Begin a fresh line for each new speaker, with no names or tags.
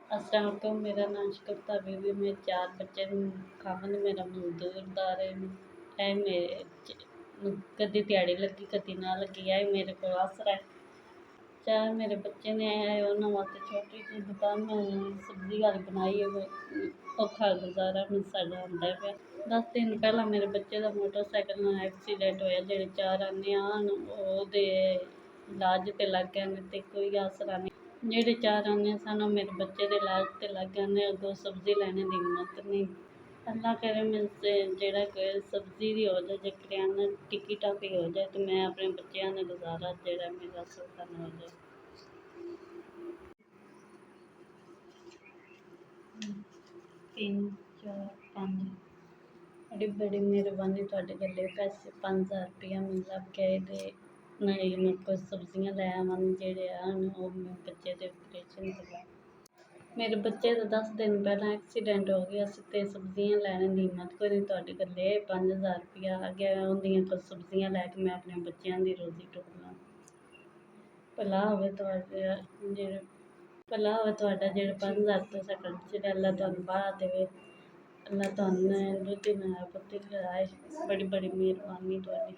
अस्सलाम वालेकुम। मेरा नाम शगुफ्ता बीबी। मैं 4 बच्चे खावंद। मेरा मजदूरदार है। ਇਹ ਮੇਰੇ ਕਦੀ ਦਿਹਾੜੀ ਲੱਗੀ ਕਦੀ ਨਾ ਲੱਗੀ, ਇਹ ਮੇਰੇ ਕੋਲ ਆਸਰਾ ਹੈ। 4 ਮੇਰੇ ਬੱਚੇ ਨੇ, ਉਹਨਾਂ ਵਾਸਤੇ ਛੋਟੀ ਜਿਹੀ ਦੁਕਾਨ ਮੈਂ ਸਬਜ਼ੀ ਵਾਲੀ ਬਣਾਈ ਹੈ। ਔਖਾ ਗੁਜ਼ਾਰਾ ਹੁਣ ਸਾਡਾ ਹੁੰਦਾ ਪਿਆ। 10 ਦਿਨ ਪਹਿਲਾਂ ਮੇਰੇ ਬੱਚੇ ਦਾ ਮੋਟਰਸਾਈਕਲ ਨਾਲ ਐਕਸੀਡੈਂਟ ਹੋਇਆ। ਜਿਹੜੇ 4 ਆਨੇ ਹਨ ਉਹਦੇ ਇਲਾਜ ਤੇ ਲੱਗ ਗਏ ਨੇ ਤੇ ਕੋਈ ਆਸਰਾ ਨਹੀਂ। ਜਿਹੜੇ 4 ਆਨੇ ਸਨ ਉਹ ਮੇਰੇ ਬੱਚੇ ਦੇ ਇਲਾਜ ਤੇ ਲੱਗ ਗਏ ਨੇ, ਅੱਗੋਂ ਸਬਜ਼ੀ ਲੈਣੇ ਦੀ ਹਿੰਮਤ ਨਹੀਂ। ਅੱਲਾ ਕਰੇ ਮੇਰੇ ਜਿਹੜਾ ਕੋਈ ਸਬਜ਼ੀ ਦੀ ਹੋ ਜਾਏ, ਜੇ ਕਰਿਆਨਾ ਟਿੱਕੀ ਟਾਪੀ ਹੋ ਜਾਏ ਤੇ ਮੈਂ ਆਪਣੇ ਬੱਚਿਆਂ ਦਾ ਗੁਜ਼ਾਰਾ ਜਿਹੜਾ ਮੇਰਾ ਸੌਖਾ ਹੋ ਜਾਏ। 3 4 5 बड़ी मेहरबानी तुहाडे गल्ले पैसे 5000 रुपया मैं लभ गए ते नहीं मैं कुछ सब्जियां लै आवां जेह्ड़े हैन ओह् मैं बच्चे दे ऑपरेशन करवा। मेरे बच्चे दा 10 दिन पहला एक्सीडेंट हो गया सी ते सब्जियां लैने दी हिम्मत कोई नहीं। तुहाडे गल्ले 5000 रुपया आ गया, उंदियां कुछ सब्जियां लैके मैं अपने बच्चों की रोजी टोकना। भला होवे तुहाडे जेह्ड़े भला होवे तुहाडा जेह्ड़े 5000 तुसें खर्चे ते अल्लाह तुहानू बाहर देवे। अल्लाह तुहानू रुज़ी बनाए, पुत्तर लाए। बड़ी मेहरबानी तुहाडी।